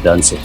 Done से।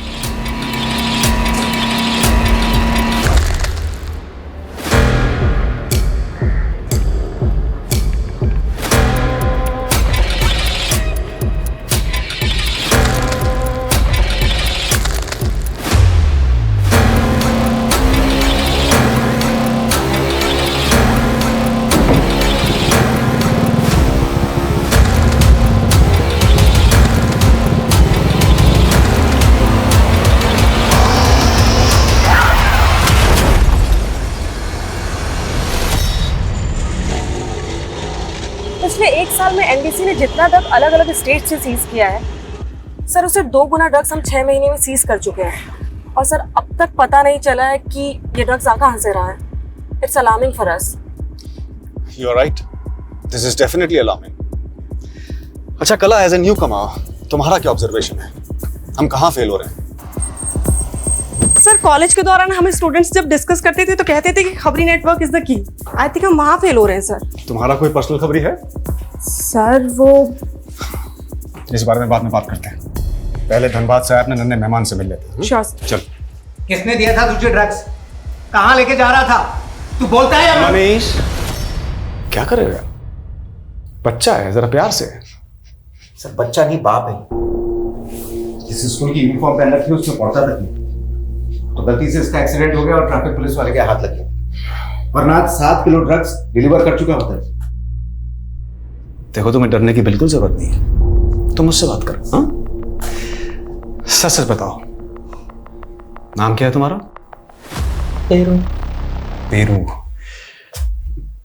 पिछले 1 साल में एनडीसी ने जितना ड्रग अलग अलग स्टेट से सीज किया है सर, उससे 2 गुना ड्रग्स हम 6 महीने में सीज कर चुके हैं। और सर अब तक पता नहीं चला है कि ये ड्रग्स कहाँ से रहा है। It's alarming for us. You are right, this is definitely alarming. अच्छा कला, एज ए न्यू कमर तुम्हारा क्या ऑब्जर्वेशन है? हम कहाँ फेल हो रहे हैं? सर कॉलेज के दौरान हम स्टूडेंट्स जब डिस्कस करते थे तो कहते थे कि खबरी network is the key. I think हम वहाँ फेल हो रहे हैं सर। तुम्हारा कोई पर्सनल खबरी है? सर वो इस बारे में बाद में बात करते हैं, पहले धनबाद से अपने नन्हे मेहमान से मिल लेते हैं। श्योर। चल। किसने दिया था तुझे ड्रग्स? कहाँ लेके जा रहा था? तू बोलता है या मनीष, क्या करेगा? बच्चा है, जरा प्यार से। सर बच्चा नहीं, बाप है। जिस स्कूल की यूनिफॉर्म पहन रखी है उसमें पढ़ता तक नहीं, तो गलती से इसका एक्सीडेंट हो गया और ट्रैफिक पुलिस वाले के हाथ लग गया, वरना आज 7 किलो ड्रग्स डिलीवर कर चुका होता है। देखो तुम्हें डरने की बिल्कुल जरूरत नहीं है, तुम मुझसे बात करो। हाँ, सच सच बताओ, नाम क्या है तुम्हारा? पेरू। पेरू।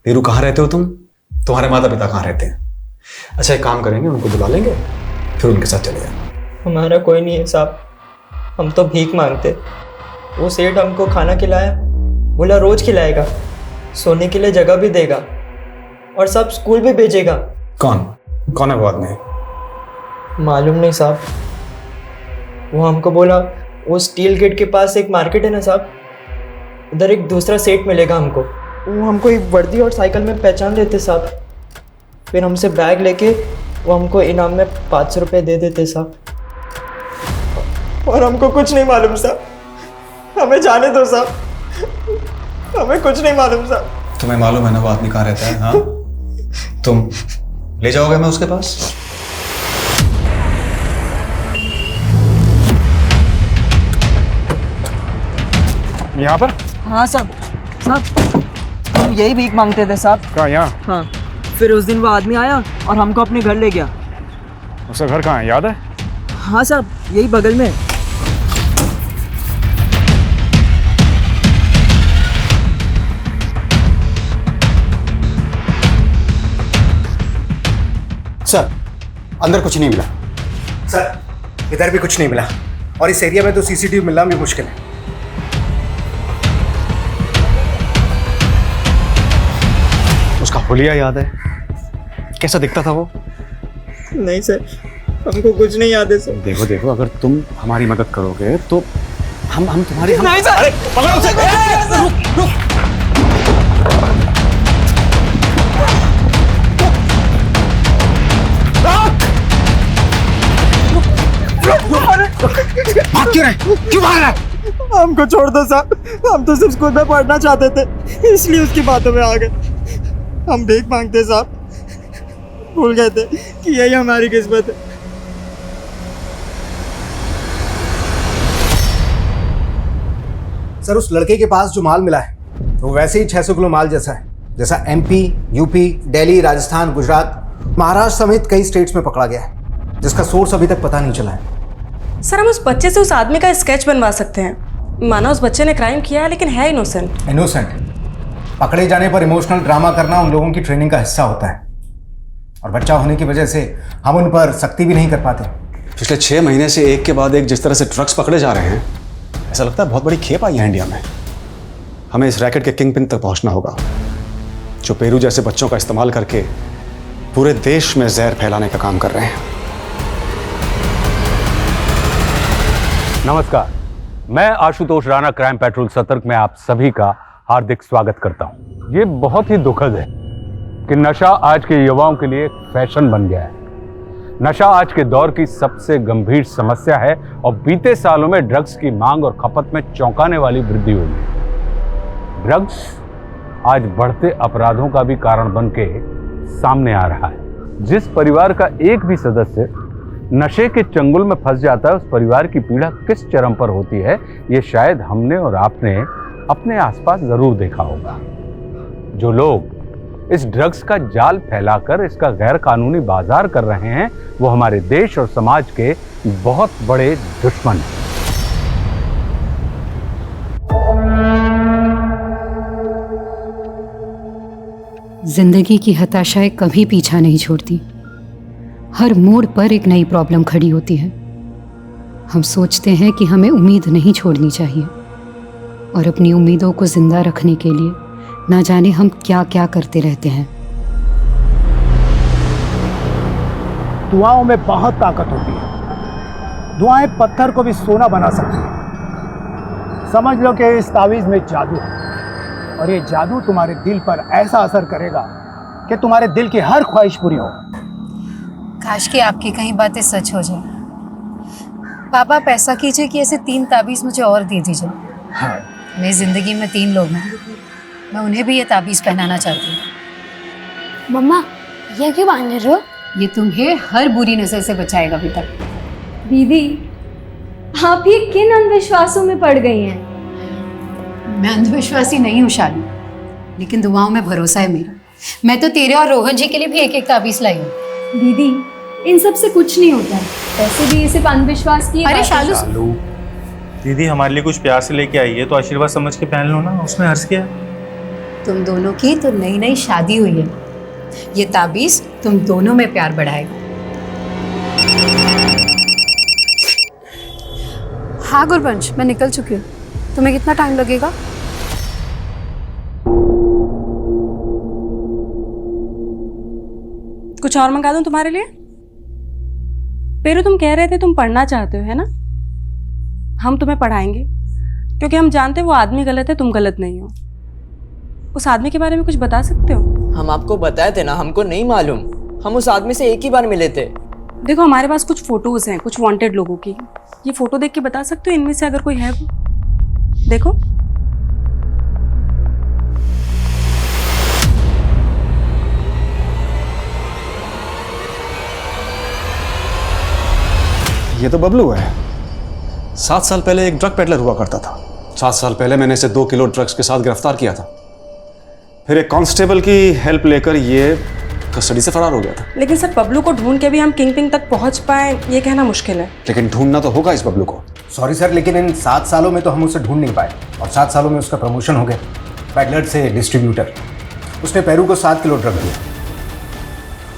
पेरू, कहाँ रहते हो तुम? तुम्हारे माता पिता कहाँ रहते हैं? अच्छा एक काम करेंगे, उनको बुला लेंगे, फिर उनके साथ चले जाएंगे। हमारा कोई नहीं है साहब, हम तो भीख मांगते। वो सेठ हमको खाना खिलाया, बोला रोज खिलाएगा, सोने के लिए जगह भी देगा और सब स्कूल भी भेजेगा। कौन है वो आदमी? मालूम नहीं साहब, वो हमको बोला वो स्टील गेट के पास एक मार्केट है ना साहब, उधर एक दूसरा सेठ मिलेगा हमको। वो हमको एक वर्दी और साइकिल में पहचान लेते साहब, फिर हमसे बैग लेके वो हमको इनाम में 500 रुपये दे देते साहब। और हमको कुछ नहीं मालूम साहब, हमें जाने दो साहब, हमें कुछ नहीं मालूम साहब। तुम्हें मालूम है ना वो आदमी कहाँ रहता है? हाँ, तुम ले जाओगे मैं उसके पास? यहाँ पर? हाँ साहब, हम यही भीख मांगते थे साहब। कहाँ? यहाँ? हाँ, फिर उस दिन वो आदमी आया और हमको अपने घर ले गया। उसका घर कहाँ है, याद है? हाँ साहब, यही बगल में। सर अंदर कुछ नहीं मिला। सर इधर भी कुछ नहीं मिला, और इस एरिया में तो सीसीटीवी मिलना भी मुश्किल है। उसका हुलिया याद है? कैसा दिखता था वो? नहीं सर, हमको कुछ नहीं याद है सर। देखो देखो, अगर तुम हमारी मदद करोगे तो हम तुम्हारी नहीं सर। अरे पकड़ो उसे! रुक। भाग क्यों रहे? क्यों भाग रहे? हमको छोड़ दो साहब, हम तो सिर्फ स्कूल में पढ़ना चाहते थे, इसलिए उसकी बातों में आ गए। हम भीख मांगते साहब, भूल गए थे कि यही हमारी किस्मत है। सर उस लड़के के पास जो माल मिला है वो वैसे ही 600 किलो माल जैसा है, जैसा एमपी, यूपी, दिल्ली, राजस्थान, गुजरात, महाराष्ट्र समेत कई स्टेट्स में पकड़ा गया है, जिसका सोर्स अभी तक पता नहीं चला है। सर हम उस बच्चे से उस आदमी का स्केच बनवा सकते हैं। माना उस बच्चे ने क्राइम किया है लेकिन है इनोसेंट। इनोसेंट? पकड़े जाने पर इमोशनल ड्रामा करना उन लोगों की ट्रेनिंग का हिस्सा होता है, और बच्चा होने की वजह से हम उन पर सख्ती भी नहीं कर पाते। पिछले 6 महीने से एक के बाद एक जिस तरह से ड्रग्स पकड़े जा रहे हैं, ऐसा लगता है बहुत बड़ी खेप आई है इंडिया में। हमें इस रैकेट के किंग पिन तक पहुंचना होगा, जो पेरू जैसे बच्चों का इस्तेमाल करके पूरे देश में जहर फैलाने का काम कर रहे हैं। नमस्कार, मैं आशुतोष राणा क्राइम पेट्रोल सतर्क में आप सभी का हार्दिक स्वागत करता हूं। ये बहुत ही दुखद है कि नशा आज के युवाओं के लिए एक फैशन बन गया है। नशा आज के दौर की सबसे गंभीर समस्या है और बीते सालों में ड्रग्स की मांग और खपत में चौंकाने वाली वृद्धि हुई है। ड्रग्स आज बढ़ते अपराधों का भी कारण बन के सामने आ रहा है। जिस परिवार का एक भी सदस्य नशे के चंगुल में फंस जाता है, उस परिवार की पीड़ा किस चरम पर होती है, ये शायद हमने और आपने अपने आसपास जरूर देखा होगा। जो लोग इस ड्रग्स का जाल फैलाकर इसका गैर कानूनी बाजार कर रहे हैं, वो हमारे देश और समाज के बहुत बड़े दुश्मन हैं। जिंदगी की हताशाएं कभी पीछा नहीं छोड़ती। हर मोड़ पर एक नई प्रॉब्लम खड़ी होती है। हम सोचते हैं कि हमें उम्मीद नहीं छोड़नी चाहिए, और अपनी उम्मीदों को जिंदा रखने के लिए ना जाने हम क्या क्या करते रहते हैं। दुआओं में बहुत ताकत होती है। दुआएं पत्थर को भी सोना बना सकती हैं। समझ लो कि इस तावीज़ में जादू है, और ये जादू तुम्हारे दिल पर ऐसा असर करेगा कि तुम्हारे दिल की हर ख्वाहिश पूरी हो। काश कि आपकी कहीं बातें सच हो जाए। पापा, पैसा कीजिए कि ऐसे 3 ताबीज़ मुझे और दे दीजिए। हाँ। मेरी ज़िंदगी में 3 लोग हैं, मैं उन्हें भी ये ताबीज़ पहनाना चाहती हूँ। मम्मा, ये क्यों बांध रहे हो? ये तुम्हें हर बुरी नज़र से बचाएगा बेटा। दीदी, आप ये किन अंधविश्वासों में पड़ गई हैं? मैं अंधविश्वासी नहीं हूँ शालू, लेकिन दुआओं में भरोसा है मेरा। मैं तो तेरे और रोहन जी के लिए भी एक ताबीज़ लाई हूँ। दीदी, इन सब से कुछ नहीं होता है। वैसे भी ये सिर्फ अंधविश्वास की अरे बात है। शालू, दीदी हमारे लिए कुछ प्यार से लेके आई है तो आशीर्वाद समझ के पहन लो ना, उसमें हर्ष क्या है? तुम दोनों की तो नई नई शादी हुई है। ये ताबीज़ तुम दोनों में प्यार बढ़ाएगा। हाँ गुरबंश, मैं निकल चुकी हूँ। तुम्हें कितना टाइम लगेगा? कुछ और मंगा दूं तुम्हारे लिए? पेरू, तुम कह रहे थे तुम पढ़ना चाहते हो, है ना? हम तुम्हें पढ़ाएंगे, क्योंकि हम जानते हैं वो आदमी गलत है, तुम गलत नहीं हो। उस आदमी के बारे में कुछ बता सकते हो? हम आपको बताए थे ना, हमको नहीं मालूम। हम उस आदमी से एक ही बार मिले थे। देखो, हमारे पास कुछ फोटोज हैं कुछ वांटेड लोगों की। ये फोटो देख के बता सकते हो इनमें से अगर कोई है वो? देखो, ये तो बबलू है। 7 साल पहले एक ड्रग पेडलर हुआ करता था। 7 साल पहले मैंने इसे 2 किलो ड्रग्स के साथ गिरफ्तार किया था। फिर एक कांस्टेबल की हेल्प लेकर ये कस्टडी से फरार हो गया था। लेकिन सर, बबलू को ढूंढ के भी हम किंग पिंग तक पहुंच पाए, ये कहना मुश्किल है। लेकिन ढूंढना तो होगा इस बबलू को। सॉरी सर, लेकिन इन 7 सालों में तो हम उसे ढूंढ नहीं पाए, और 7 सालों में उसका प्रमोशन हो गया, पेडलर से डिस्ट्रीब्यूटर। उसने पेरू को 7 किलो ड्रग दिया,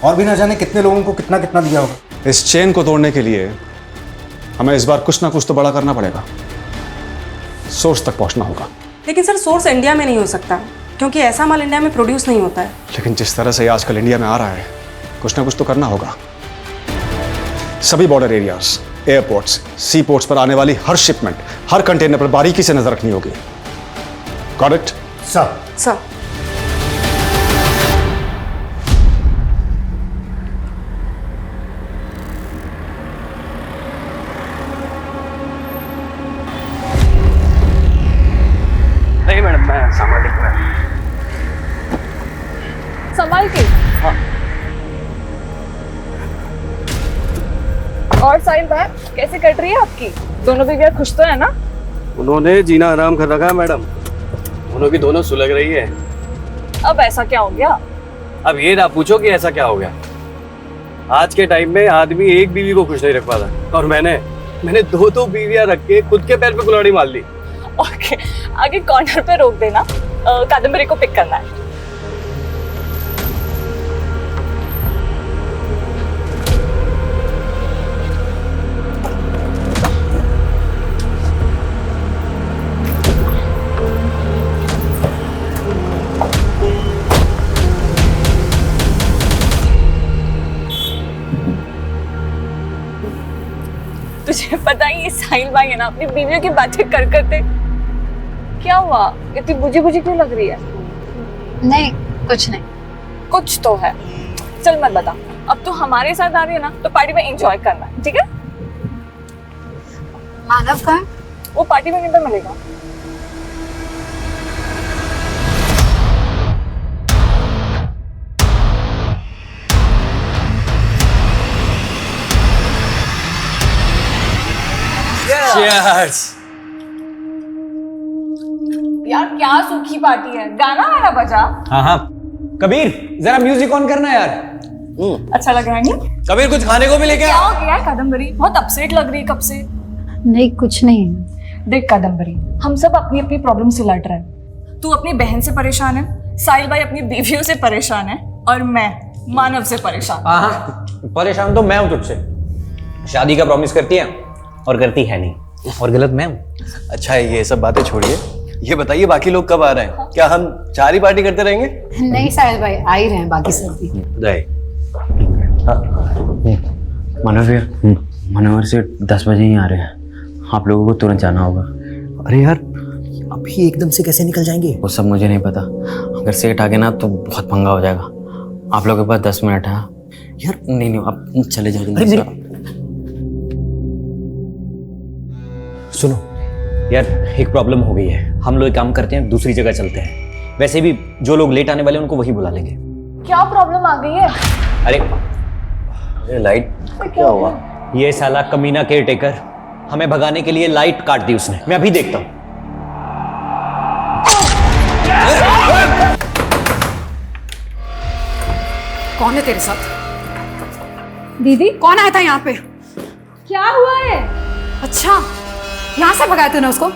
और भी ना जाने कितने लोगों को कितना कितना दिया होगा। इस चेन को तोड़ने के लिए हमें इस बार कुछ ना कुछ तो बड़ा करना पड़ेगा। सोर्स तक पहुंचना होगा। लेकिन सर, सोर्स इंडिया में नहीं हो सकता, क्योंकि ऐसा माल इंडिया में प्रोड्यूस नहीं होता है। लेकिन जिस तरह से आजकल इंडिया में आ रहा है, कुछ ना कुछ तो करना होगा। सभी बॉर्डर एरियाज, एयरपोर्ट्स, सी पोर्ट्स पर आने वाली हर शिपमेंट, हर कंटेनर पर बारीकी से नजर रखनी होगी। Got it? सर। सर, नहीं मैडम, मैं सामान लेकर संभाल के। हाँ। और साहिल भाई, कैसे कट रही है आपकी? दोनों भी खुश तो है ना? उन्होंने जीना आराम कर रखा है मैडम। दोनों की दोनों सुलग रही है। अब ऐसा क्या हो गया? अब ये ना पूछो कि ऐसा क्या हो गया। आज के टाइम में आदमी एक बीवी को खुश नहीं रख पाता, और मैंने 2 बीवियां रख के खुद के पैर पे कुल्हाड़ी मार ली। ओके, आगे कॉर्नर पे रोक देना, कादम्बरी को पिक करना है। तुझे पता ही, ये साहिल भाई है ना, अपनी बीवियों की बातें कर करते। क्या हुआ, इतनी बुझी बुझी क्यों लग रही है? नहीं, कुछ नहीं। कुछ तो है। चल मत बता, अब तो हमारे साथ आ रही है ना, तो पार्टी में एंजॉय करना, ठीक है? मानव कहाँ है? वो पार्टी में किधर मिलेगा? Cheers! यार क्या सूखी पार्टी है, गाना वाला बजा। हाँ, कबीर जरा म्यूजिक ऑन करना यार। अच्छा लग रहा है नहीं? कबीर कुछ खाने को भी लेके क्या आ। हो गया है कादम्बरी? बहुत अपसेट लग रही है कब से। नहीं, कुछ नहीं है। देख कादम्बरी, हम सब अपनी अपनी प्रॉब्लम से लड़ रहे हैं। तू अपनी बहन से परेशान है, साहिल भाई अपनी बीवियों से परेशान है, और मैं मानव से परेशान। हाँ, परेशान तो मैं हूँ तुझसे। शादी का प्रॉमिस करती है और करती है नहीं, और गलत मैं हूँ। अच्छा ये सब बातें छोड़िए, ये बताइए बाकी लोग कब आ रहे हैं? क्या हम 4 ही पार्टी करते रहेंगे? नहीं साहिल भाई, आ ही रहे हैं बाकी सब भी। मानव भैया, मनोहर से 10 बजे ही आ रहे हैं, आप लोगों को तुरंत जाना होगा। अरे यार अभी एकदम से कैसे निकल जाएंगे? वो सब मुझे नहीं पता, अगर सेठ आ गए ना तो बहुत पंगा हो जाएगा। आप लोगों के पास 10 मिनट है यार। नहीं आप चले जाओ जल्दी से। सुनो यार, एक प्रॉब्लम हो गई है। हम लोग एक काम करते हैं, दूसरी जगह चलते हैं। वैसे भी जो लोग लेट आने वाले हैं उनको वही बुला लेंगे। क्या प्रॉब्लम आ गई है? अरे लाइट क्या हुआ? ये साला कमीना केयर टेकर हमें भगाने के लिए लाइट काट दी उसने। मैं अभी देखता हूँ। कौन है तेरे साथ? दीदी कौन आया था यहाँ पे? क्या हुआ है? अच्छा, यहाँ से भगाया तूने उसको?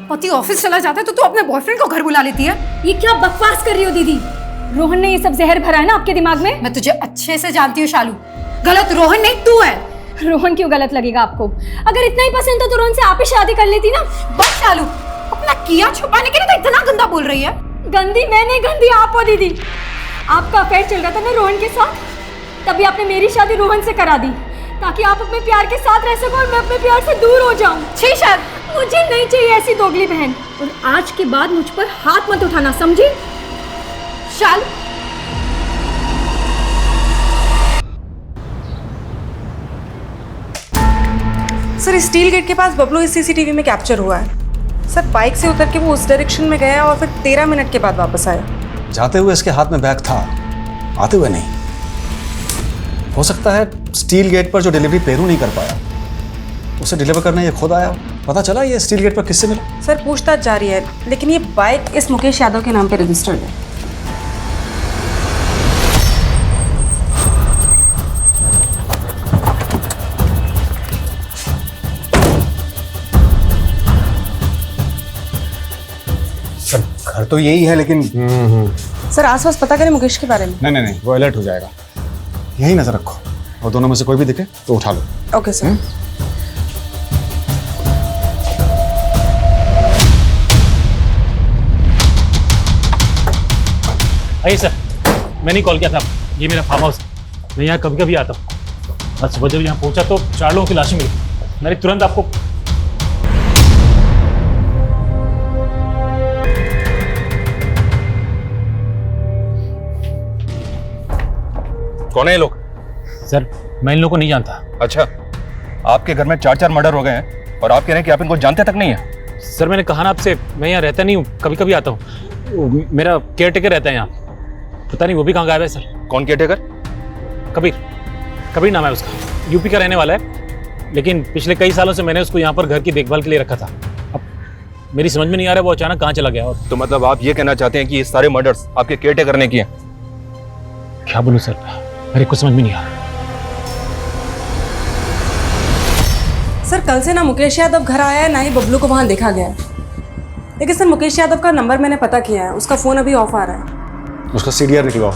पति ऑफिस चला जाता है तो तू अपने बॉयफ्रेंड को घर बुला लेती है। ये क्या बकवास कर रही हो दीदी? रोहन ने ये सब जहर भरा है ना आपके दिमाग में। मैं तुझे अच्छे से जानती हूँ शालू, गलत रोहन नहीं तू है। रोहन क्यों गलत लगेगा आपको? अगर इतना ही पसंद था तो रोहन से आप ही शादी कर लेती ना। बस शालू, अपना किया छुपाने के लिए तो इतना गंदा बोल रही है। गंदी मैंने, गंदी आप हो दीदी। आपका अफेयर चल रहा था ना रोहन के साथ, तभी आपने मेरी शादी रोहन से करा दी ताकि आप अपने प्यार के साथ रह सको और मैं अपने प्यार से दूर हो जाऊं। छी शर, मुझे नहीं चाहिए ऐसी दोगली बहन, और आज के बाद मुझ पर हाथ मत उठाना, समझी? शालू सर, स्टील गेट के पास बबलू इस सीसीटीवी में कैप्चर हुआ है। सर बाइक से उतर के वो उस डायरेक्शन में गया और फिर 13 मिनट के बाद वापस आया। जाते हुए इसके हाथ में बैग था, आते हुए नहीं। हो सकता है स्टील गेट पर जो डिलीवरी पेरू नहीं कर पाया, उसे डिलीवर करने ये खुद आया। पता चला ये स्टील गेट पर किससे मिला? सर पूछताछ जारी है, लेकिन ये बाइक इस मुकेश यादव के नाम पे रजिस्टर्ड है। सर घर तो यही है, लेकिन सर आसपास पता करें मुकेश के बारे में। नहीं, वो अलर्ट हो जाएगा। यही नजर रखो, और दोनों में से कोई भी दिखे तो उठा लो। Okay sir. आइए सर, मैंने कॉल किया था। ये मेरा फार्म हाउस है, मैं यहाँ कभी कभी आता हूँ। आज सुबह जब यहाँ पहुँचा तो 4 लोगों की लाशें मिली। मैंने तुरंत आपको कौन है ये लोग? सर मैं इन लोगों को नहीं जानता। अच्छा, आपके घर में 4 मर्डर हो गए हैं और आप कह रहे हैं कि आप इनको जानते तक नहीं है? सर मैंने कहा ना आपसे, मैं यहाँ रहता नहीं हूँ, कभी कभी आता हूँ। मेरा केयर टेकर रहता है यहाँ, पता नहीं वो भी कहाँ गायब है सर। कौन केयर टेकर? कबीर नाम है उसका, यूपी का रहने वाला है, लेकिन पिछले कई सालों से मैंने उसको यहाँ पर घर की देखभाल के लिए रखा था। अब मेरी समझ में नहीं आ रहा वो अचानक कहाँ चला गया। और तो मतलब आप ये कहना चाहते हैं कि ये सारे मर्डर्स आपके केयर टेकर ने किए? क्या बोलूँ सर, मेरे कुछ समझ में नहीं आ रहा। सर कल से ना मुकेश यादव घर आया है, ना ही बबलू को वहाँ देखा गया है। लेकिन सर मुकेश यादव का नंबर मैंने पता किया है, उसका फ़ोन अभी ऑफ आ रहा है। उसका CDR निकलवाओ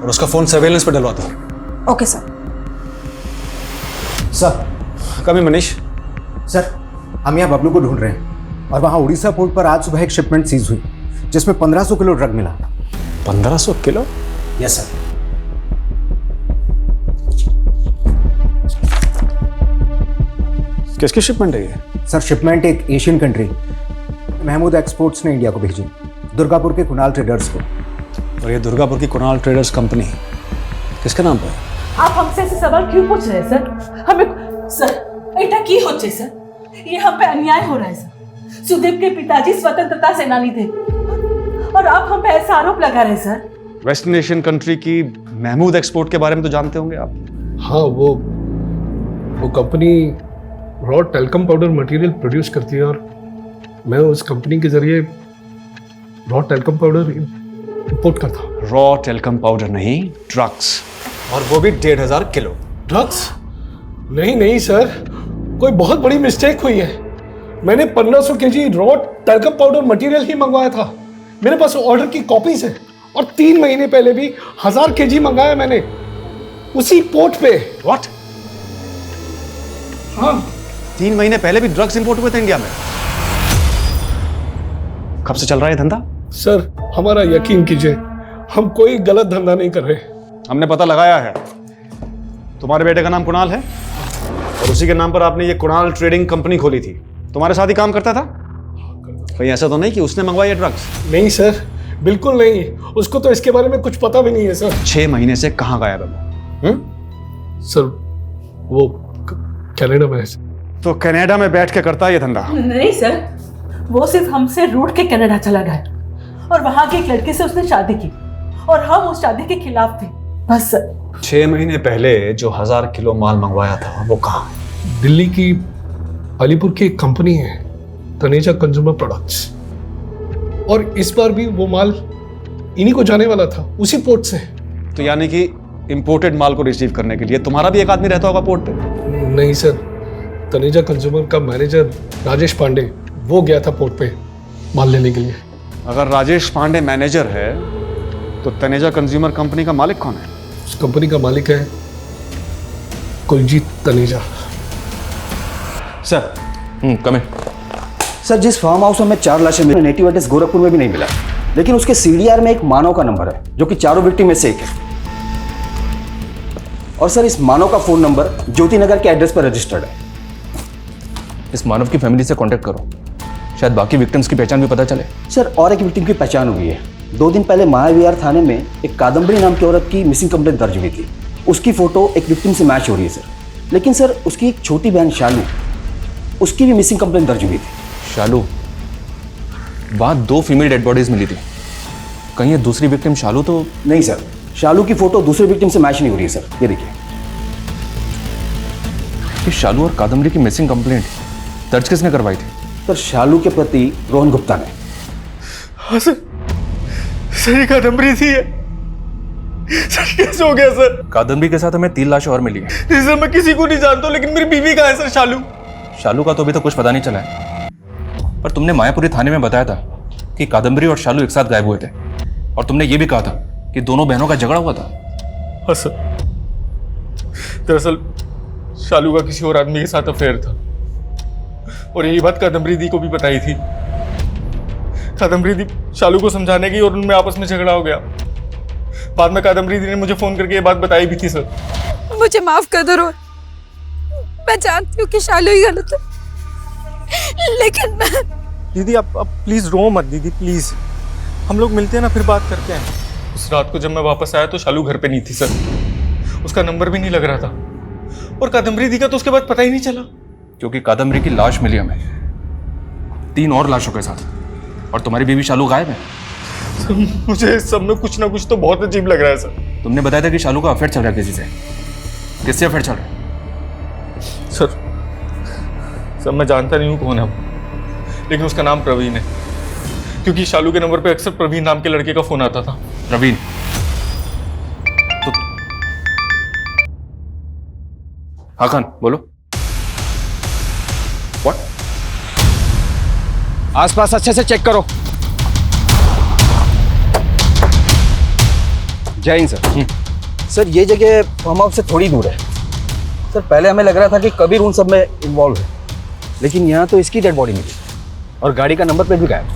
और उसका फ़ोन सर्वेलेंस पर डलवा दो। Okay sir. सर कभी मनीष। सर हम यहाँ बबलू को ढूंढ रहे हैं, और वहाँ उड़ीसा पोर्ट पर आज सुबह एक शिपमेंट सीज हुई जिसमें 1500 किलो ड्रग मिला। 1500 किलो? Yes sir. किसकी शिपमेंट है ये? सर शिपमेंट एक एशियन कंट्री महमूद एक्सपोर्ट्स ने इंडिया को भेजी, दुर्गापुर के कुणाल ट्रेडर्स को। और ये दुर्गापुर की कुणाल ट्रेडर्स कंपनी किसके नाम पर? आप हमसे ऐसे सवाल क्यों पूछ रहे हैं सर? हमें सर एटा की होचे सर, ये हम पे अन्याय हो रहा है सर। सुदेव के पिताजी स्वतंत्रता सेनानी थे और आप हम पे ऐसा आरोप लगा रहे हैं सर। वेस्टर्न एशियन कंट्री की महमूद एक्सपोर्ट के बारे में तो जानते होंगे आप। हाँ, वो company raw talcum powder material produce करती है और मैं उस कंपनी के जरिए रॉ टेल्कम पाउडर इंपोर्ट करता हूँ। रॉ टेल्कम पाउडर नहीं, ड्रग्स, और वो भी 1500 किलो। ड्रग्स? नहीं सर, कोई बहुत बड़ी मिस्टेक हुई है। मैंने 1500 KG raw talcum powder material ही मंगवाया था। मेरे पास ऑर्डर की कॉपीज है और 3 महीने पहले भी 1000 केजी मंगाया मैंने उसी पोर्ट पे। व्हाट? हाँ, 3 महीने पहले भी ड्रग्स इंपोर्ट हुए थे इंडिया में? कब से चल रहा है धंधा? सर हमारा यकीन कीजिए, हम कोई गलत धंधा नहीं कर रहे। हमने पता लगाया है, तुम्हारे बेटे का नाम कुणाल है और उसी के नाम पर आपने ये कुणाल ट्रेडिंग कंपनी खोली थी। तुम्हारे साथ ही काम करता था? कहीं ऐसा तो नहीं कि उसने मंगवाई है ड्रग्स? नहीं सर, बिल्कुल नहीं। उसको तो इसके बारे में कुछ पता भी नहीं है सर। 6 महीने से कहाँ गायब है? सर वो कनाडा में है। तो कनाडा में बैठ के करता है ये धंधा? नहीं सर, वो सिर्फ हमसे रूठ के कनाडा चला गया और वहां के एक लड़के से उसने शादी की और हम उस शादी के खिलाफ थे, बस सर। 6 महीने पहले जो 1000 किलो माल मंगवाया था वो कहाँ? दिल्ली की अलीपुर की एक कंपनी है, तनेजा कंज्यूमर प्रोडक्ट्स, और इस बार भी वो माल इन्हीं को जाने वाला था, उसी पोर्ट से। तो यानी कि इंपोर्टेड माल को रिसीव करने के लिए तुम्हारा भी एक आदमी रहता होगा पोर्ट पे? नहीं सर, तनेजा कंज्यूमर का मैनेजर राजेश पांडे वो गया था पोर्ट पे माल लेने के लिए। अगर राजेश पांडे मैनेजर है तो तनेजा कंज्यूमर कंपनी का मालिक कौन है? उस कंपनी का मालिक है कुलजीत तनेजा। सर कम इन। सर, जिस फार्म हाउस में हमें 4 लाशें मिली, नेटिव एड्रेस गोरखपुर में भी नहीं मिला, लेकिन उसके सीडीआर में एक मानव का नंबर है जो कि 4 विक्टिम में से एक है। और सर, इस मानव का फोन नंबर ज्योति नगर के एड्रेस पर रजिस्टर्ड है। इस मानव की फैमिली से कांटेक्ट करो, शायद बाकी विक्टिम्स की पहचान भी पता चले। सर, और एक विक्टिम की पहचान हुई है। 2 दिन पहले महाविहार थाने में एक कादम्बरी नाम की औरत की मिसिंग कंप्लेंट दर्ज हुई थी। उसकी फोटो एक विक्टिम से मैच हो रही है सर। लेकिन सर, उसकी एक छोटी बहन शालू, उसकी भी मिसिंग कंप्लेंट दर्ज हुई थी। शालू? वहां 2 फीमेल डेड बॉडीज मिली थी, कहीं ये दूसरी विक्टिम शालू तो नहीं सर, शालू की फोटो दूसरे विक्टिम से मैच नहीं हो रही है सर। ये देखिए। कि शालू और कादम्बरी की मिसिंग कंप्लेंट दर्ज किसने करवाई थी? सर, शालू के प्रति रोहन गुप्ता ने। हाँ सर, सही कादम्बरी थी ये। सर कैसे हो गया सर? कादम्बरी के साथ हमें 3 लाशें और मिली हैं। नहीं सर, मैं किसी को नहीं जानता, लेकिन मेरी बीवी कहाँ है सर? शालू? शालू का तो अभी तक कुछ पता नहीं चला है, पर तुमने मायापुरी थाने में बताया था कि कादम्बरी और शालू एक साथ गायब हुए थे, और तुमने ये भी कहा था कि दोनों बहनों का झगड़ा हुआ था। हाँ सर, दरअसल शालू का किसी और आदमी के साथ अफेयर था और यही बात कादम्बरी दी को भी बताई थी। कादम्बरी दी शालू को समझाने गई और उनमें आपस में झगड़ा हो गया। बाद में कादम्बरी दी ने मुझे फोन करके ये बात बताई भी थी सर। मुझे माफ कर दो रोहन, मैं जानती हूँ कि शालू ही गलत है, लेकिन मैं... दीदी आप प्लीज रो मत दीदी, प्लीज। हम लोग मिलते हैं ना, फिर बात करते हैं। उस रात को जब मैं वापस आया तो शालू घर पे नहीं थी सर, उसका नंबर भी नहीं लग रहा था, और कादम्बरी दी का तो उसके बाद पता ही नहीं चला। क्योंकि कादम्बरी की लाश मिली हमें 3 और लाशों के साथ, और तुम्हारी बीवी शालू गायब है। सर, मुझे इस सब में कुछ ना कुछ तो बहुत अजीब लग रहा है सर। तुमने बताया था कि शालू का अफेयर चल रहा है किसी से, किससे अफेयर चल रहा है? सर मैं जानता नहीं हूँ कौन है वो, लेकिन उसका नाम प्रवीण है, क्योंकि शालू के नंबर पे अक्सर प्रवीण नाम के लड़के का फोन आता था। प्रवीण? तो हाँ खान बोलो। व्हाट? आसपास अच्छे से चेक करो। जय हिंद सर। सर, ये जगह फार्म हाउस से थोड़ी दूर है सर। पहले हमें लग रहा था कि कबीर उन सब में इन्वॉल्व है, लेकिन यहाँ तो इसकी डेड बॉडी मिली और गाड़ी का नंबर प्लेट भी गायब।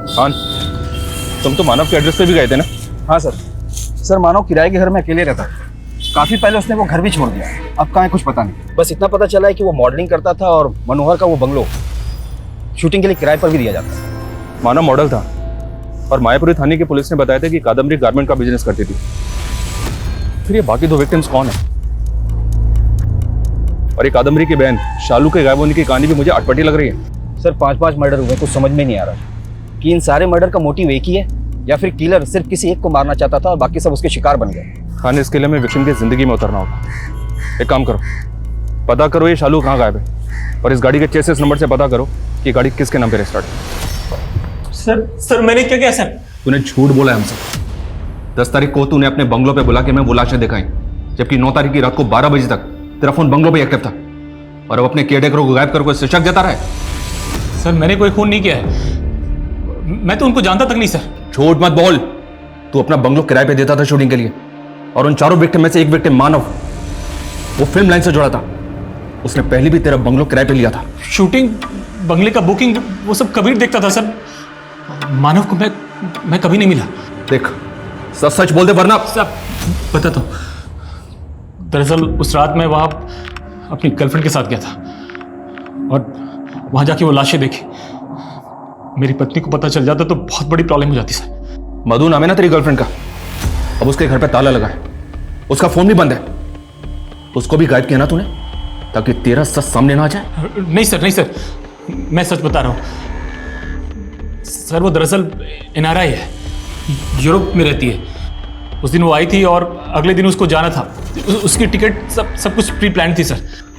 खान, तुम तो मानव के एड्रेस पे भी गए थे ना? हाँ सर। सर, मानव किराए के घर में अकेले रहता है। काफी पहले उसने वो घर भी छोड़ दिया, अब कहाँ है कुछ पता नहीं। बस इतना पता चला है कि वो मॉडलिंग करता था और मनोहर का वो बंगलो शूटिंग के लिए किराए पर भी दिया जाता है। मानव मॉडल था और मायापुरी थाने की पुलिस ने बताया था कि कादम्बरी गारमेंट का बिजनेस करती थी। फिर ये बाकी 2 विक्टिम्स कौन है? और ये कादम्बरी की बहन शालू के गायब होने की कहानी भी मुझे अटपटी लग रही है। सर 5 मर्डर हुए, कुछ समझ में नहीं आ रहा कि इन सारे मर्डर का मोटिव एक ही है या फिर किलर सिर्फ किसी एक को मारना चाहता था और बाकी सब उसके शिकार बन गए। खाने इस किले में विक्टिम की जिंदगी में उतरना होगा। एक काम करो, पता करो ये शालू कहाँ गायब है और इस गाड़ी के चेसिस नंबर से पता करो कि गाड़ी किसके नाम पे रजिस्टर्ड है। सर मैंने क्या किया सर? तूने झूठ बोला है हमसे। 10 तारीख को तूने अपने बंगलो पे बुला के मैं वो लाशें दिखाई, जबकि 9 तारीख की रात को 12 बजे तक तेरा फोन बंगलो पे एक्टिव था और अब अपने केयरटेकरों को गायब कर कोई शक जता रहा है। सर मैंने कोई खून नहीं किया है, मैं तो उनको जानता तक नहीं सर। झूठ मत बोल। तू अपना बंगलो किराए पे देता था शूटिंग के लिए और उन 4 विक्टिम में से एक विक्टिम मानव, वो फिल्म लाइन से जुड़ा था। उसने पहले भी तेरा बंगलो किराए पे लिया था। शूटिंग, बंगले का बुकिंग, वो सब कबीर देखता था सर। मानव को मैं कभी नहीं मिला। देख सच सच बोल दे वरना। सब बताता हूँ। दरअसल उस रात मैं वहां अपनी गर्लफ्रेंड के साथ गया था और वहां जाके वो लाशें देखी। मेरी पत्नी को पता चल जाता तो बहुत बड़ी प्रॉब्लम हो जाती सर। मधु नाम है ना तेरी गर्लफ्रेंड का? अब उसके घर पे ताला लगा है, उसका फोन भी बंद है। उसको भी गायब किया ना तूने ताकि तेरा सच सामने ना आ जाए? नहीं सर, मैं सच बता रहा हूं सर। वो दरअसल NRI है, यूरोप में रहती है। उस दिन वो आई थी और अगले दिन उसको जाना था। उसकी टिकट सब कुछ प्री प्लान थी सर।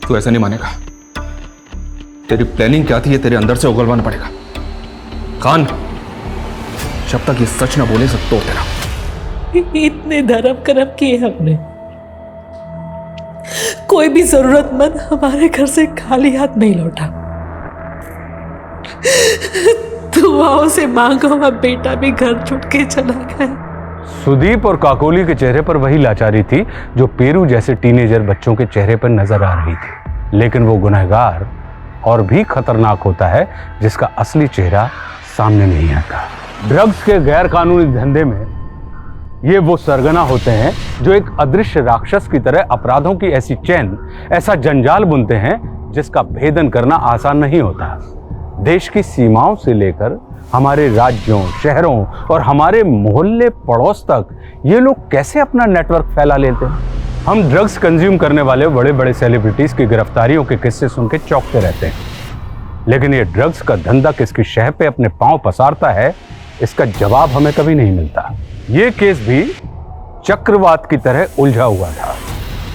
तू ऐसा नहीं मानेगा। तेरी प्लानिंग क्या थी ये तेरे अंदर से उगलवाना पड़ेगा। खान, जब तक ये सच ना बोले सब तो तेरा। इतने धर्म कर्म किए हमने, कोई भी जरूरतमंद हमारे घर से खाली हाथ नहीं लौटा। दुआओं से मांगो हुआ बेटा भी घर छूट के चला गया। सुदीप और काकोली के चेहरे पर वही लाचारी थी जो पेरू जैसे टीनेजर बच्चों के चेहरे पर नजर आ रही थी। लेकिन वो गुनहगार और भी खतरनाक होता है जिसका असली चेहरा सामने नहीं आता। ड्रग्स के गैर कानूनी धंधे में ये वो सरगना होते हैं जो एक अदृश्य राक्षस की तरह अपराधों की ऐसी चैन, ऐसा जंजाल बुनते हैं जिसका भेदन करना आसान नहीं होता। देश की सीमाओं से लेकर हमारे राज्यों, शहरों और हमारे मोहल्ले पड़ोस तक ये लोग कैसे अपना नेटवर्क फैला लेते हैं। हम ड्रग्स कंज्यूम करने वाले बड़े बड़े सेलिब्रिटीज की गिरफ्तारियों के किस्से सुन के चौंकते रहते हैं, लेकिन ये ड्रग्स का धंधा किसकी शह पे अपने पांव पसारता है, इसका जवाब हमें कभी नहीं मिलता। ये केस भी चक्रवात की तरह उलझा हुआ था,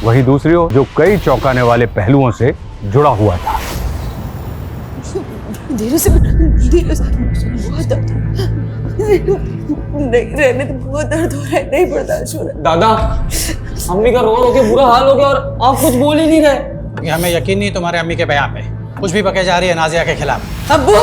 वही दूसरी ओर जो कई चौंकाने वाले पहलुओं से जुड़ा हुआ था। धीरे से बहुत दर्द, नहीं रहने तो बहुत दर्द हो रहा है, नहीं बर्दाश्त हो रहा। दादा, अम्मी का रो के बुरा हाल हो गया और आप कुछ बोल ही नहीं रहे। हमें यकीन नहीं तुम्हारे अम्मी के बयान पे कुछ भी बके जा रही है नाजिया के खिलाफ। अब्बू,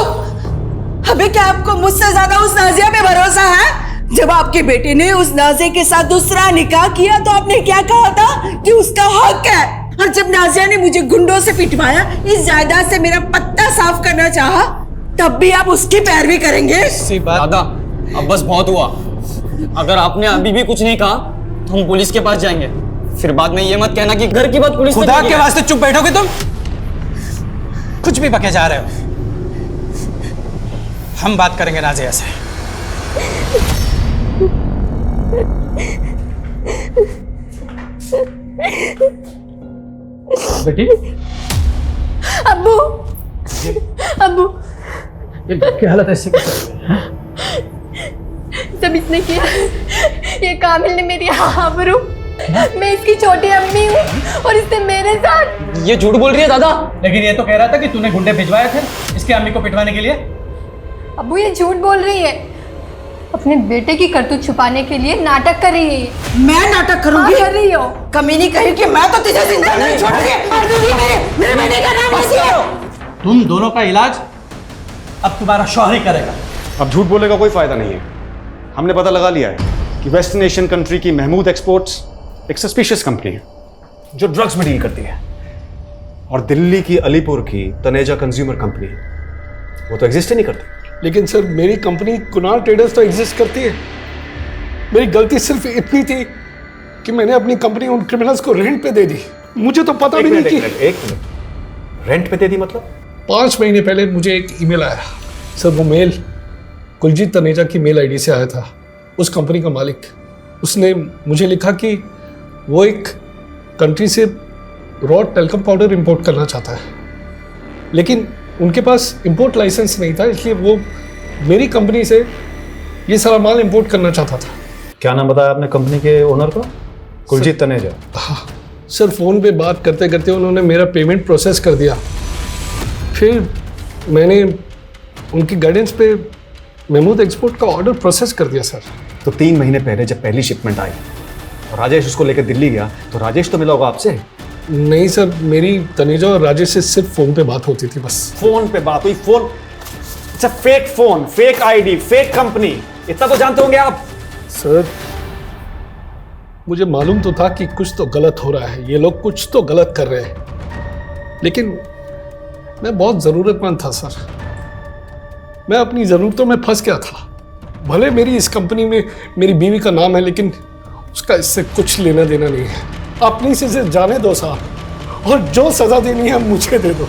अबे क्या आपको मुझसे ज्यादा उस नाजिया पे भरोसा है? जब आपकी बेटी ने उस नाजिया के साथ दूसरा निकाह किया तो आपने क्या कहा था कि उसका हक है, और जब नाजिया ने मुझे गुंडों से पिटवाया, इस जायदाद से मेरा पत्ता साफ करना चाहा, तब भी आप उसकी पैरवी करेंगे? दादा, अब बस बहुत हुआ। अगर आपने अभी भी कुछ नहीं कहा तो हम पुलिस के पास जाएंगे। फिर बाद में ये मत कहना कि घर की बात पुलिस पे खुदा के वास्ते चुप बैठोगे तुम? कुछ भी बके जा रहे हो। हम बात करेंगे नाजिया से। बेटी, अब्बू, अब्बू, क्या हालत है इससे? जब इसने किया, ये कामिल ने मेरी आबरू, मैं इसकी छोटी अम्मी हूँ और इसने मेरे साथ। ये झूठ बोल रही है दादा। लेकिन ये तो कह रहा था कि तूने गुंडे भिजवाए थे इसकी अम्मी को पिटवाने के लिए। अब्बू ये झूठ बोल रही है, अपने बेटे की करतूत छुपाने के लिए नाटक कर रही है। मैं नाटक करूंगी? कर रही हो। कमीनी कहीं कि मैं तो तुझे जिंदा नहीं छोड़ूंगी। मेरे बेटे का नाम मत लो। तुम दोनों का इलाज अब तुम्हारा शौहर ही करेगा। अब झूठ बोलने का कोई फायदा नहीं है। हमने पता लगा लिया है कि वेस्टर्न एशियन कंट्री की महमूद एक्सपोर्ट्स एक सस्पिशियस कंपनी है जो ड्रग्स में डील करती है, और दिल्ली की अलीपुर की तनेजा कंज्यूमर कंपनी वो तो एग्जिस्ट ही नहीं करती। लेकिन सर मेरी कंपनी कुनाल ट्रेडर्स तो एग्जिस्ट करती है। मेरी गलती सिर्फ इतनी थी कि मैंने अपनी कंपनी उन क्रिमिनल्स को रेंट पे दे दी। मुझे तो पता भी नहीं कि एक मिनट, रेंट पे दे दी मतलब? 5 महीने पहले मुझे एक ईमेल आया सर। वो मेल कुलजीत तनेजा की मेल आईडी से आया था। उस कंपनी का मालिक, उसने मुझे लिखा कि वो एक कंट्री से रॉ टेल्कम पाउडर इंपोर्ट करना चाहता है, लेकिन उनके पास इंपोर्ट लाइसेंस नहीं था, इसलिए वो मेरी कंपनी से ये सारा माल इंपोर्ट करना चाहता था। क्या नाम बताया आपने कंपनी के ओनर को? कुलजीत तनेजा। हाँ सर, फ़ोन पे बात करते करते उन्होंने मेरा पेमेंट प्रोसेस कर दिया। फिर मैंने उनकी गाइडेंस पे महमूद एक्सपोर्ट का ऑर्डर प्रोसेस कर दिया सर। तो 3 महीने पहले जब पहली शिपमेंट आई और राजेश उसको लेकर दिल्ली गया, तो राजेश तो मिला होगा आपसे? नहीं सर, मेरी तनेजा और राजेश से सिर्फ फ़ोन पे बात होती थी बस। फोन पे बात हुई? फोन, अच्छा fake phone, fake ID, fake company, इतना तो जानते होंगे आप। सर मुझे मालूम तो था कि कुछ तो गलत हो रहा है, ये लोग कुछ तो गलत कर रहे हैं, लेकिन मैं बहुत ज़रूरतमंद था सर। मैं अपनी ज़रूरतों में फंस गया था। भले मेरी इस कंपनी में मेरी बीवी का नाम है, लेकिन उसका इससे कुछ लेना देना नहीं है। अपनी से जाने दो साहब, और जो सज़ा देनी है मुझे दे दो।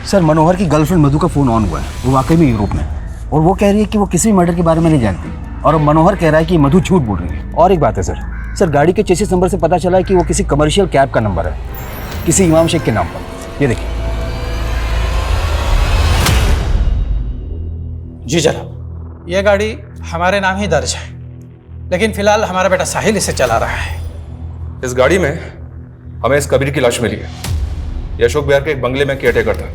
सर मनोहर की गर्लफ्रेंड मधु का फ़ोन ऑन हुआ है। वो वाकई में यूरोप में, और वो कह रही है कि वो किसी भी मर्डर के बारे में नहीं जानती, और मनोहर कह रहा है कि मधु झूठ बोल रही है। और एक बात है सर, गाड़ी के चेसिस नंबर से पता चला है कि वो किसी कमर्शियल कैब का नंबर है, किसी इमाम शेख के नाम पर। ये देखिए। जी जनाब, यह गाड़ी हमारे नाम ही दर्ज है, लेकिन फिलहाल हमारा बेटा साहिल इसे चला रहा है। इस गाड़ी में हमें इस कबीर की लाश मिली है। ये अशोक बिहार के एक बंगले में केयरटेकर था।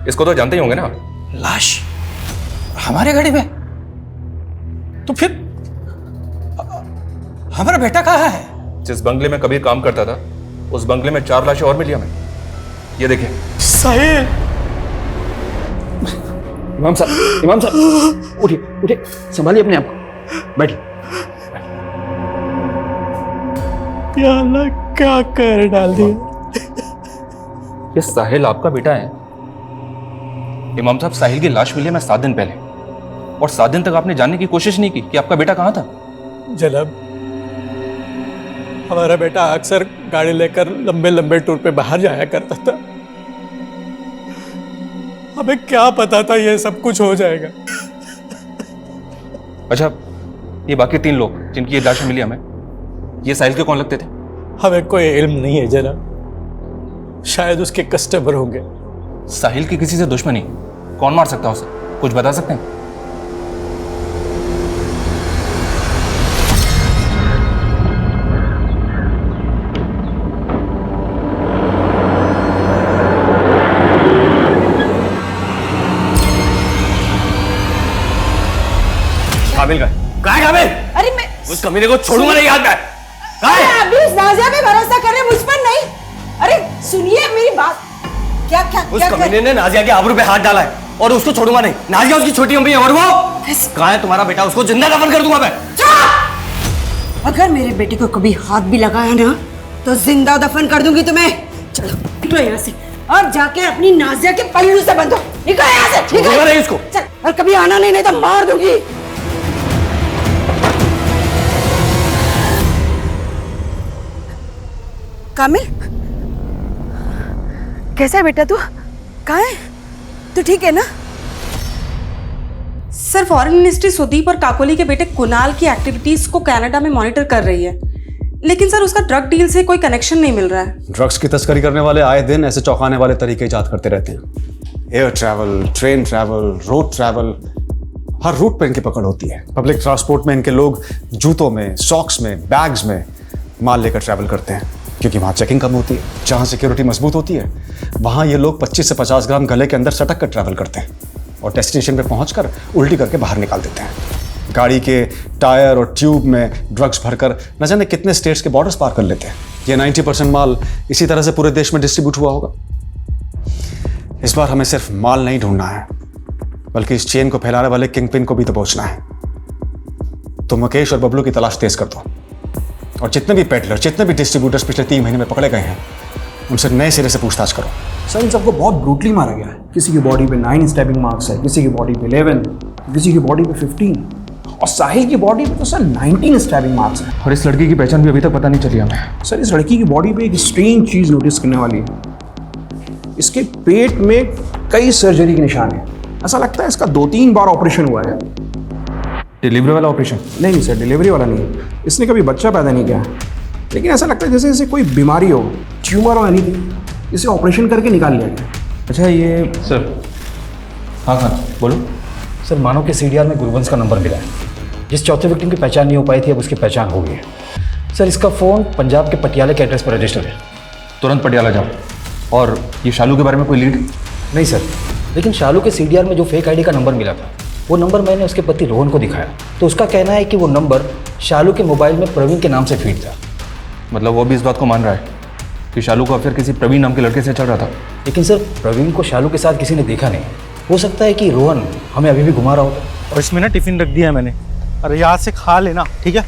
इसको तो जानते ही होंगे ना? लाश हमारे गाड़ी में? तो फिर हमारा बेटा कहाँ है? जिस बंगले में कबीर काम करता था, उस बंगले में 4 लाशें और मिली हमें। ये देखिए। साहिल! इमाम साहब, उठिए, संभालिए अपने आप को, बैठिए। या अल्लाह, क्या कर डाल दिया। ये साहिल आपका बेटा है? इमाम साहब, साहिल की लाश मिली है मैं 7 दिन पहले, और 7 दिन तक आपने जानने की कोशिश नहीं की कि आपका बेटा कहाँ था? जनाब, हमारा बेटा अक्सर गाड़ी लेकर लंबे लंबे टूर पे बाहर जाया करता था। हमें क्या पता था ये सब कुछ हो जाएगा। अच्छा, ये बाकी 3 लोग जिनकी ये लाशें मिली हमें, ये साहिल के कौन लगते थे? हमें कोई इल्म नहीं है जनाब, शायद उसके कस्टमर होंगे। साहिल की किसी से दुश्मनी? कौन मार सकता है उसे? कुछ बता सकते हैं? काबिल का है? काबिल? अरे मैं उस कमीने को छोड़ूंगा नहीं, याद है? अभी उस नाजिया पे भरोसा कर रहे, मुझ पर नहीं। अरे सुनिए मेरी बात। क्या क्या उस कमीने ने नाजिया के आबरू पे हाथ डाला है, और उसको छोड़ूंगा नहीं। नाजिया उसकी छोटी अम्मी है, और वो कहाँ है तुम्हारा बेटा? उसको जिंदा दफन कर दूंगा मैं। अगर मेरे बेटे को कभी हाथ भी लगाया ना, तो जिंदा दफन कर दूंगी तुम्हें। चलो निकलो यहाँ से, और जाके अपनी नाजिया के पल्लू से बंधो। निकलो यहाँ से, छोड़ूंगा नहीं उसको। चल, और कभी आना नहीं तो मार दूंगी। कामिल, कैसा है बेटा तू? कहाँ है तू? ठीक है ना? सर, फॉरेन मिनिस्ट्री सुदीप और काकोली के बेटे कुणाल की एक्टिविटीज को कनाडा में मॉनिटर कर रही है, लेकिन सर उसका ड्रग डील से कोई कनेक्शन नहीं मिल रहा है। ड्रग्स की तस्करी करने वाले आए दिन ऐसे चौंकाने वाले तरीके इजाद करते रहते हैं। Air travel, train travel, road travel, हर रूट पर इनकी पकड़ होती है। पब्लिक ट्रांसपोर्ट में इनके लोग जूतों में, सॉक्स में, बैग्स में माल लेकर ट्रैवल करते हैं, क्योंकि वहाँ चेकिंग कम होती है। जहाँ सिक्योरिटी मजबूत होती है, वहाँ ये लोग 25 से 50 ग्राम गले के अंदर सटक कर ट्रैवल करते हैं, और डेस्टिनेशन पे पहुँचकर उल्टी करके बाहर निकाल देते हैं। गाड़ी के टायर और ट्यूब में ड्रग्स भरकर न जाने कितने स्टेट्स के बॉर्डर्स पार कर लेते हैं। ये 90% माल इसी तरह से पूरे देश में डिस्ट्रीब्यूट हुआ होगा। इस बार हमें सिर्फ माल नहीं ढूंढना है, बल्कि इस चेन को फैलाने वाले किंग पिन को भी तो पहुंचना है। तो मुकेश और बबलू की तलाश तेज कर दो, और जितने भी पेडलर, जितने भी डिस्ट्रीब्यूटर्स पिछले 3 महीने में पकड़े गए हैं, उनसे नए सिरे से पूछताछ करो। सर, इन सबको बहुत ब्रूटली मारा गया है। किसी की बॉडी पे 9 स्टैबिंग मार्क्स है, किसी की बॉडी पे 11, किसी की बॉडी पे 15, और साहिल की बॉडी पे तो सर 19 स्टैबिंग मार्क्स हैं। और इस लड़की की पहचान भी अभी तक पता नहीं चली हमें। सर इस लड़की की बॉडी पे एक स्ट्रेंज चीज़ नोटिस करने वाली है। इसके पेट में कई सर्जरी के निशान हैं। ऐसा लगता है इसका 2-3 बार ऑपरेशन हुआ है। डिलीवरी वाला ऑपरेशन? नहीं सर, डिलीवरी वाला नहीं। इसने कभी बच्चा पैदा नहीं किया, लेकिन ऐसा लगता है जैसे इसे कोई बीमारी हो, ट्यूमर हो एनीथिंग, इसे ऑपरेशन करके निकाल लिया गया। अच्छा ये सर, हाँ बोलो सर। मानो के सीडीआर में गुरुवंश का नंबर मिला है। जिस चौथे विक्टिम की पहचान नहीं हो पाई थी, अब उसकी पहचान हो गई है। सर इसका फ़ोन पंजाब के पटियाला के एड्रेस पर रजिस्टर्ड है। तुरंत पटियाला जाओ। और ये शालू के बारे में कोई लीड? नहीं सर, लेकिन शालू के सीडीआर में जो फेक आईडी का नंबर मिला था, वो नंबर मैंने उसके पति रोहन को दिखाया, तो उसका कहना है कि वो नंबर शालू के मोबाइल में प्रवीण के नाम से फीड था। मतलब वो भी इस बात को मान रहा है कि शालू का अफेयर किसी प्रवीण नाम के लड़के से चल रहा था? लेकिन सर प्रवीण को शालू के साथ किसी ने देखा नहीं। हो सकता है कि रोहन हमें अभी भी घुमा रहा होता। और इसमें ना टिफिन रख दिया है मैंने, अरे याद से खा लेना, ठीक है?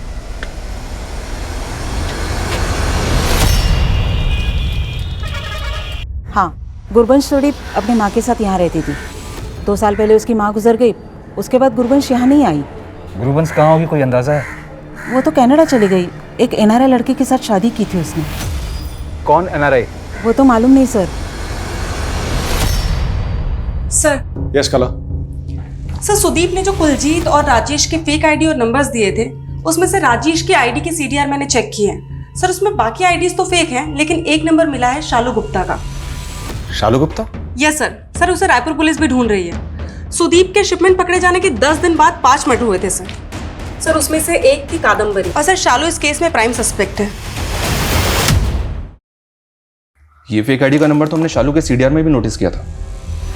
हाँ, गुरबंश थोड़ी अपनी माँ के साथ यहाँ रहती थी। 2 साल पहले उसकी माँ गुजर गई, उसके बाद गुरबंश यहाँ नहीं आई। गुरुवंश कहाँ होगी, कोई अंदाजा है? वो तो कनाडा चली गई। एक एनआरआई लड़के के साथ शादी की थी उसने। कौन एनआरआई? वो तो मालूम नहीं सर। सर। यस कला। सर सुदीप ने जो कुलजीत और राजेश के फेक आईडी और नंबर्स दिए थे, उसमें से राजेश की आईडी के सीडीआर मैंने चेक किए हैं। सर उसमें बाकी आईडीज तो फेक हैं, लेकिन एक नंबर मिला है शालू गुप्ता का। Shalu Gupta? Yes sir. Sir उसे रायपुर पुलिस भी ढूंढ रही है। सुदीप के शिपमेंट पकड़े जाने के 10 दिन बाद 5 मर्डर हुए थे सर। सर उसमें से एक थी कादम्बरी, और सर शालू इस केस में प्राइम सस्पेक्ट है। ये फेक आईडी का नंबर तो हमने शालू के सीडीआर में भी नोटिस किया था।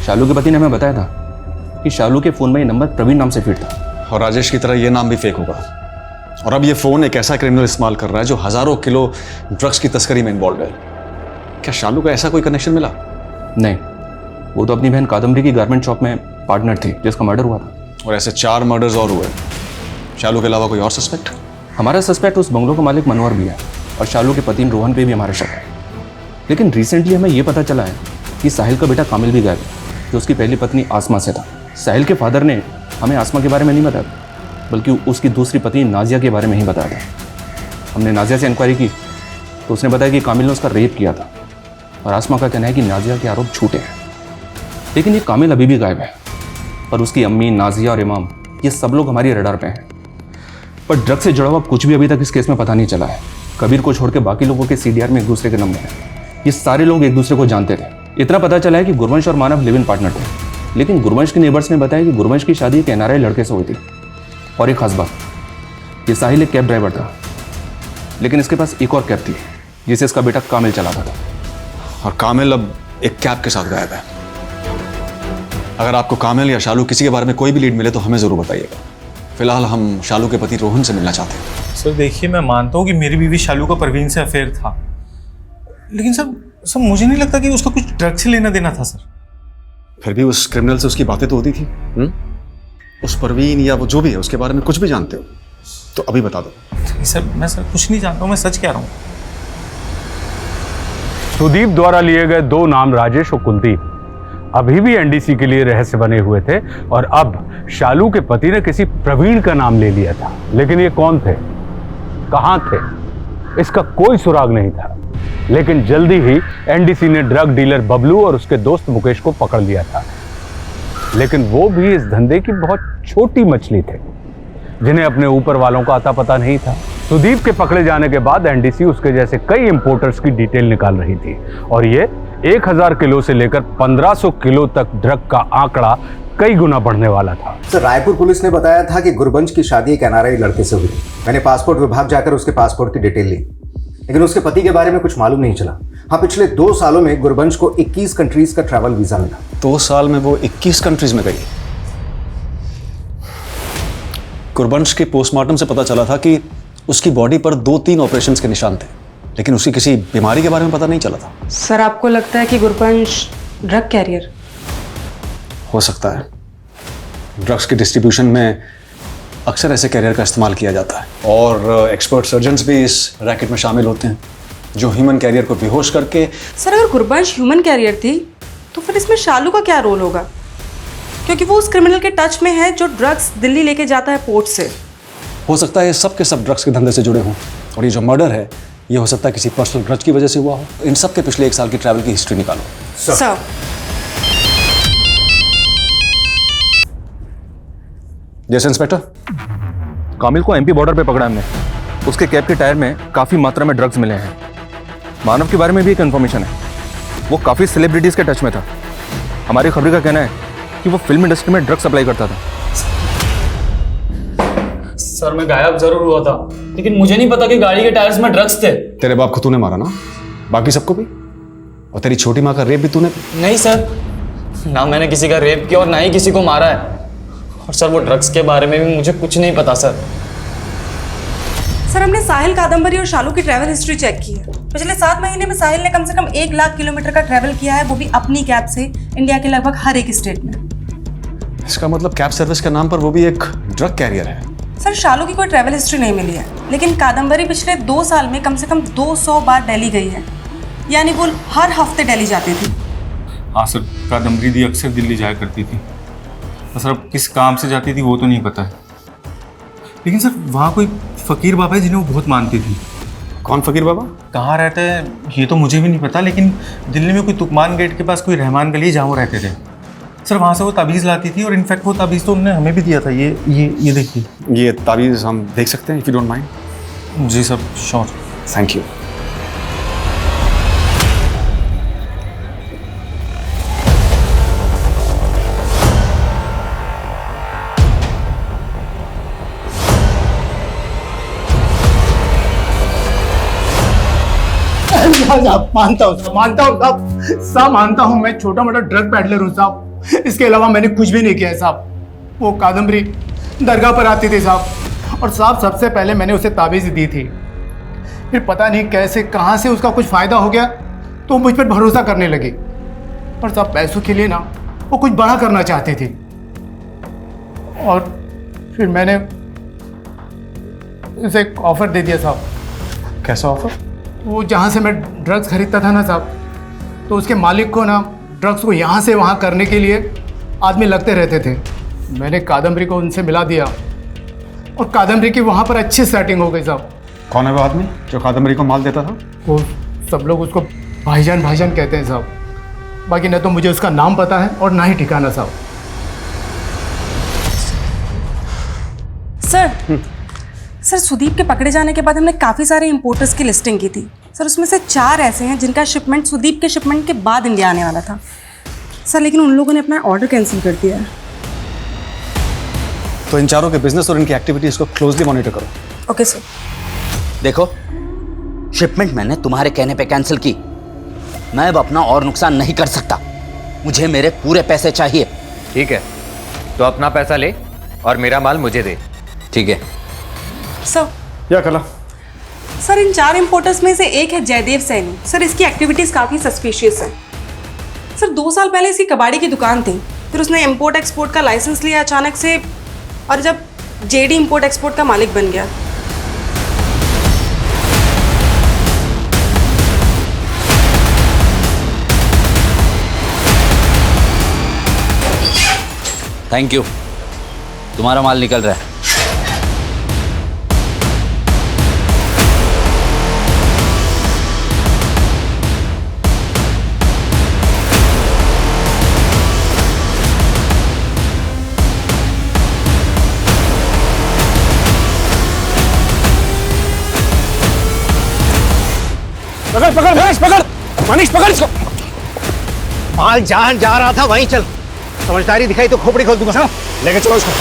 शालू के पति ने हमें बताया था कि शालू के फोन में ये नंबर प्रवीण नाम से फीड था। और राजेश की तरह ये नाम भी फेक होगा। और अब ये फोन एक ऐसा क्रिमिनल इस्तेमाल कर रहा है जो हजारों किलो ड्रग्स की तस्करी में इन्वॉल्व है। क्या शालू का ऐसा कोई कनेक्शन मिला? नहीं, वो तो अपनी बहन कादम्बरी की गारमेंट शॉप में पार्टनर थी जिसका मर्डर हुआ था। और ऐसे 4 मर्डर्स और हुए। शालू के अलावा कोई और सस्पेक्ट? हमारा सस्पेक्ट उस बंगलों का मालिक मनोहर भी है, और शालू के पति रोहन पे भी हमारा शक है। लेकिन रिसेंटली हमें यह पता चला है कि साहिल का बेटा कामिल भी गायब है, जो उसकी पहली पत्नी आसमा से था। साहिल के फादर ने हमें आसमा के बारे में नहीं बताया, बल्कि उसकी दूसरी पत्नी नाजिया के बारे में ही बताया था। हमने नाजिया से इंक्वायरी की तो उसने बताया कि कामिल ने उसका रेप किया था, और आसमा का कहना है कि नाजिया के आरोप झूठे हैं। लेकिन ये कामिल अभी भी गायब है, और उसकी अम्मी, नाजिया और इमाम, ये सब लोग हमारी रडार पे हैं। पर ड्रग से जुड़ा हुआ कुछ भी अभी तक इस केस में पता नहीं चला है। कबीर को छोड़ के बाकी लोगों के सीडीआर में एक दूसरे के नंबर हैं। ये सारे लोग एक दूसरे को जानते थे। इतना पता चला है कि गुरवंश और मानव लिव इन पार्टनर थे, लेकिन गुरवंश के नेबर्स ने बताया कि गुरवंश की शादी एक एनआरआई लड़के से हुई थी। और एक खास बात, ये साहिल एक कैब ड्राइवर था, लेकिन इसके पास एक और कैब थी जिसे इसका बेटा कामिल चलाता था। और कामिल अब एक कैब के साथ गायब है। अगर आपको कामिल या शालू किसी के बारे में कोई भी लीड मिले तो हमें जरूर बताइएगा। फिलहाल हम शालू के पति रोहन से मिलना चाहते हैं। सर देखिए, मैं मानता हूँ कि मेरी बीवी शालू का परवीन से अफेयर था, लेकिन सर मुझे नहीं लगता कि उसका कुछ ड्रग से लेना देना था सर। फिर भी उस क्रिमिनल से उसकी बातें तो होती थी। उस परवीन या वो जो भी है उसके बारे में कुछ भी जानते हो तो अभी बता दो। सर मैं कुछ नहीं जानता हूँ, मैं सच कह रहा हूँ। सुदीप द्वारा लिए गए 2 नाम राजेश और कुलदीप अभी भी एनडीसी के लिए रहस्य बने हुए थे, और अब शालू के पति ने किसी प्रवीण का नाम ले लिया था। लेकिन ये कौन थे, कहां थे, इसका कोई सुराग नहीं था। लेकिन जल्दी ही एनडीसी ने ड्रग डीलर बबलू और उसके दोस्त मुकेश को पकड़ लिया था। लेकिन वो भी इस धंधे की बहुत छोटी मछली थे, जिन्हें अपने ऊपर वालों का अता पता नहीं था। सुदीप के पकड़े जाने के बाद एनडीसी उसके जैसे कई इंपोर्टर्स की डिटेल निकाल रही थी, और ये 1000 किलो से लेकर 1500 किलो तक ड्रग का आंकड़ा कई गुना बढ़ने वाला था। सर, रायपुर पुलिस ने बताया था कि गुरबंश की शादी एक एनआरआई लड़के से हुई। मैंने पासपोर्ट विभाग जाकर उसके पासपोर्ट की डिटेल ली, लेकिन उसके पति के बारे में कुछ मालूम नहीं चला। हाँ, पिछले 2 सालों में गुरबंश को 21 कंट्रीज का ट्रैवल वीजा मिला। 2 साल में वो 21 कंट्रीज में गई। गुरबंश के पोस्टमार्टम से पता चला था कि उसकी बॉडी पर 2-3 ऑपरेशंस के निशान थे, लेकिन उसकी किसी बीमारी के बारे में पता नहीं चला था। सर आपको लगता है कि गुरबंश ड्रग कैरियर हो सकता है। ड्रग्स के डिस्ट्रीब्यूशन में अक्सर ऐसे कैरियर का इस्तेमाल किया जाता है, और एक्सपर्ट सर्जन्स भी इस रैकेट में शामिल होते हैं जो ह्यूमन कैरियर को बेहोश करके। सर अगर गुरबंश ह्यूमन कैरियर थी तो फिर इसमें शालू का क्या रोल होगा, क्योंकि वो उस क्रिमिनल के टच में है जो ड्रग्स दिल्ली लेके जाता है पोर्ट से। हो सकता है ये सब के सब ड्रग्स के धंधे से जुड़े हों, और ये जो मर्डर है ये हो सकता है किसी पर्सनल ग्रज की वजह से हुआ हो। इन सब के पिछले 1 साल की ट्रैवल की हिस्ट्री निकालो। सर जैसे इंस्पेक्टर, कामिल को एमपी बॉर्डर पे पकड़ा हमने। उसके कैब के टायर में काफी मात्रा में ड्रग्स मिले हैं। मानव के बारे में भी एक इन्फॉर्मेशन है, वो काफी सेलिब्रिटीज के टच में था। हमारी खबरी का कहना है कि वो फिल्म इंडस्ट्री में ड्रग्स सप्लाई करता था। सर मैं गायब जरूर हुआ था, लेकिन मुझे नहीं पता कि गाड़ी के टायर्स में ड्रग्स थे। तेरे बाप को तूने मारा ना, बाकी सबको भी, और तेरी छोटी माँ का रेप भी तूने। नहीं सर, ना मैंने किसी का रेप किया और ना ही किसी को मारा है। और सर वो ड्रग्स के बारे में भी मुझे कुछ नहीं पता सर। सर हमने साहिल, कादम्बरी और शालू की ट्रैवल हिस्ट्री चेक की है। पिछले 7 महीने में साहिल ने कम से कम 1 लाख किलोमीटर का ट्रैवल किया है, वो भी अपनी कैब से इंडिया के लगभग हर एक स्टेट में। इसका मतलब कैब सर्विस के नाम पर वो भी एक ड्रग कैरियर है। सर शालू की कोई ट्रैवल हिस्ट्री नहीं मिली है, लेकिन कादम्बरी पिछले 2 साल में कम से कम 200 बार दिल्ली गई है, यानी वो हर हफ्ते दिल्ली जाती थी। हाँ सर, कादम्बरी दी अक्सर दिल्ली जाया करती थी। सर अब किस काम से जाती थी वो तो नहीं पता है, लेकिन सर वहाँ कोई फकीर बाबा है जिन्हें वो बहुत मानती थी। कौन फकीर बाबा? कहाँ रहते हैं ये तो मुझे भी नहीं पता, लेकिन दिल्ली में कोई तुकमान गेट के पास कोई रहमान गली जहाँ वो रहते थे। सर वहाँ से वो ताबीज़ लाती थी, और इनफैक्ट वो ताबीज़ तो उन्होंने हमें भी दिया था। ये देखिए, ये ताबीज़ हम देख सकते हैं इफ़ यू डोंट माइंड? जी सर, श्योर। Thank you. मानता हूँ साहब, मानता हूँ मैं छोटा मोटा ड्रग पैडलर हूँ साहब, इसके अलावा मैंने कुछ भी नहीं किया है साहब। वो कादम्बरी दरगाह पर आती थी साहब, और साहब सबसे पहले मैंने उसे ताबीज़ दी थी, फिर पता नहीं कैसे कहाँ से उसका कुछ फ़ायदा हो गया तो मुझ पर भरोसा करने लगी, और साहब पैसों के लिए ना वो कुछ बड़ा करना चाहती थी, और फिर मैंने उसे एक ऑफ़र दे दिया साहब। कैसा ऑफ़र? वो जहाँ से मैं ड्रग्स खरीदता था ना साहब, तो उसके मालिक को ना ड्रग्स को यहाँ से वहाँ करने के लिए आदमी लगते रहते थे। मैंने कादम्बरी को उनसे मिला दिया, और कादम्बरी की वहाँ पर अच्छी सेटिंग हो गई साहब। कौन है वो आदमी जो कादम्बरी को माल देता था? वो सब लोग उसको भाईजान भाईजान कहते हैं साहब, बाकी न तो मुझे उसका नाम पता है और ना ही ठिकाना साहब। सर सुदीप के पकड़े जाने के बाद हमने काफ़ी सारे इंपोर्टर्स की लिस्टिंग की थी सर, उसमें से 4 ऐसे हैं जिनका शिपमेंट सुदीप के शिपमेंट के बाद इंडिया आने वाला था सर, लेकिन उन लोगों ने अपना ऑर्डर कैंसिल कर दिया है। तो इन चारों के बिजनेस और इनकी एक्टिविटीज को क्लोजली मॉनिटर करो। Okay sir. देखो, शिपमेंट मैंने तुम्हारे कहने पे कैंसिल की, मैं अब अपना और नुकसान नहीं कर सकता, मुझे मेरे पूरे पैसे चाहिए। ठीक है, तो अपना पैसा ले और मेरा माल मुझे दे। ठीक है सर। या कला सर इन 4 इंपोर्टर्स में से एक है जयदेव सैनी सर, इसकी एक्टिविटीज़ काफ़ी सस्पिशियस है सर। 2 साल पहले इसकी कबाड़ी की दुकान थी, फिर उसने इंपोर्ट एक्सपोर्ट का लाइसेंस लिया अचानक से, और जब जेडी इंपोर्ट एक्सपोर्ट का मालिक बन गया। थैंक यू, तुम्हारा माल निकल रहा है। पकड़ पकड़ मनीष, पकड़ मनीष, पकड़ इसको। माल जहां जा रहा था वहीं चल, समझदारी दिखाई तो खोपड़ी खोल दूंगा। लेके चलो इसको।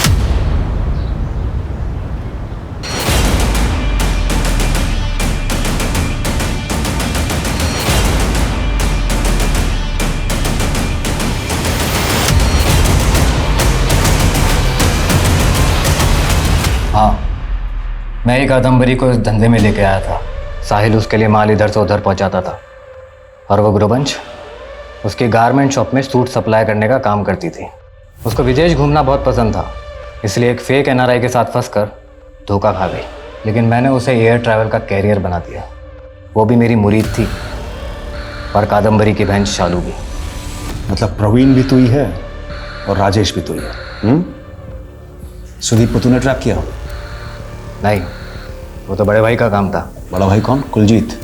हाँ, मैं ही कादम्बरी को इस धंधे में लेके आया था। साहिल उसके लिए माल इधर से उधर पहुंचाता था, और वो गुरुवंश उसकी गारमेंट शॉप में सूट सप्लाई करने का काम करती थी। उसको विदेश घूमना बहुत पसंद था, इसलिए एक फेक एनआरआई के साथ फंसकर धोखा खा गई, लेकिन मैंने उसे एयर ट्रैवल का कैरियर बना दिया। वो भी मेरी मुरीद थी, और कादम्बरी की बहन शालू भी। मतलब प्रवीण भी तू ही है और राजेश भी तू ही है। सुदीप को तूने ट्रैप किया? नहीं, वो तो बड़े भाई का काम था। बड़ा भाई कौन? कुलजीत?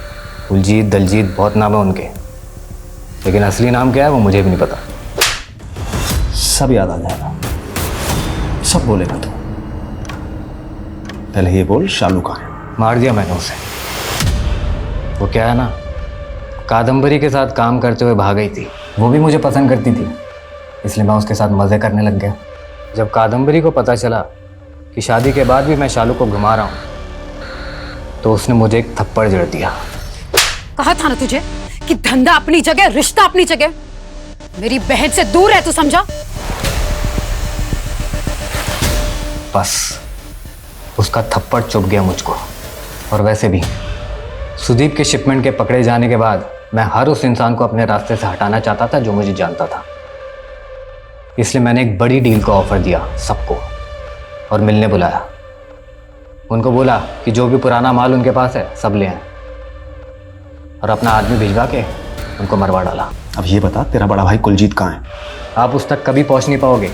कुलजीत, दलजीत, बहुत नाम है उनके, लेकिन असली नाम क्या है वो मुझे भी नहीं पता। सब याद आ जाएगा, सब बोलेगा तू। पहले ये बोल, शालू कहाँ है? मार दिया मैंने उसे। वो क्या है ना, कादम्बरी के साथ काम करते हुए भाग गई थी। वो भी मुझे पसंद करती थी, इसलिए मैं उसके साथ मज़े करने लग गया। जब कादम्बरी को पता चला कि शादी के बाद भी मैं शालू को घुमा रहा हूँ, तो उसने मुझे एक थप्पड़ जड़ दिया। कहा था ना तुझे कि धंधा अपनी जगह, रिश्ता अपनी जगह। मेरी बहन से दूर है, तू समझा? बस उसका थप्पड़ चुभ गया मुझको। और वैसे भी सुदीप के शिपमेंट के पकड़े जाने के बाद मैं हर उस इंसान को अपने रास्ते से हटाना चाहता था जो मुझे जानता था। इसलिए मैंने एक बड़ी डील का ऑफर दिया सबको और मिलने बुलाया। उनको बोला कि जो भी पुराना माल उनके पास है सब ले आए, और अपना आदमी भिजवा के उनको मरवा डाला। अब ये बता, तेरा बड़ा भाई कुलजीत कहाँ है? आप उस तक कभी पहुंच नहीं पाओगे,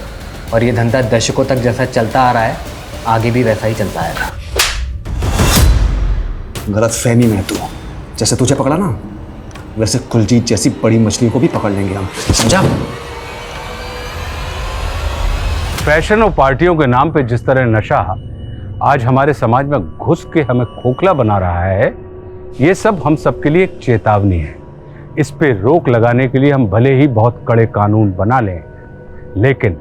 और ये धंधा दशकों तक जैसा चलता आ रहा है आगे भी वैसा ही चलता आएगा। गलत फहमी में तू, जैसे तुझे पकड़ा ना वैसे कुलजीत जैसी बड़ी मछली को भी पकड़ लेंगे हम, समझा? फैशन और पार्टियों के नाम पे जिस तरह नशा आज हमारे समाज में घुस के हमें खोखला बना रहा है, ये सब हम सबके लिए एक चेतावनी है। इस पे रोक लगाने के लिए हम भले ही बहुत कड़े कानून बना लें, लेकिन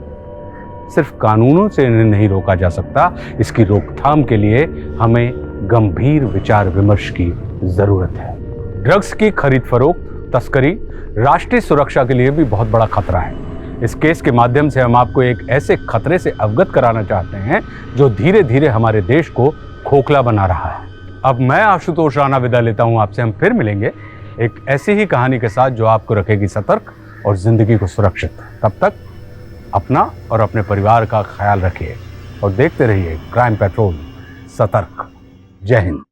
सिर्फ कानूनों से इन्हें नहीं रोका जा सकता। इसकी रोकथाम के लिए हमें गंभीर विचार विमर्श की जरूरत है। ड्रग्स की खरीद फरोख्त, तस्करी राष्ट्रीय सुरक्षा के लिए भी बहुत बड़ा खतरा है। इस केस के माध्यम से हम आपको एक ऐसे खतरे से अवगत कराना चाहते हैं जो धीरे धीरे हमारे देश को खोखला बना रहा है। अब मैं आशुतोष राणा विदा लेता हूं आपसे। हम फिर मिलेंगे एक ऐसी ही कहानी के साथ जो आपको रखेगी सतर्क और जिंदगी को सुरक्षित। तब तक अपना और अपने परिवार का ख्याल रखिए और देखते रहिए क्राइम पेट्रोल। सतर्क। जय हिंद।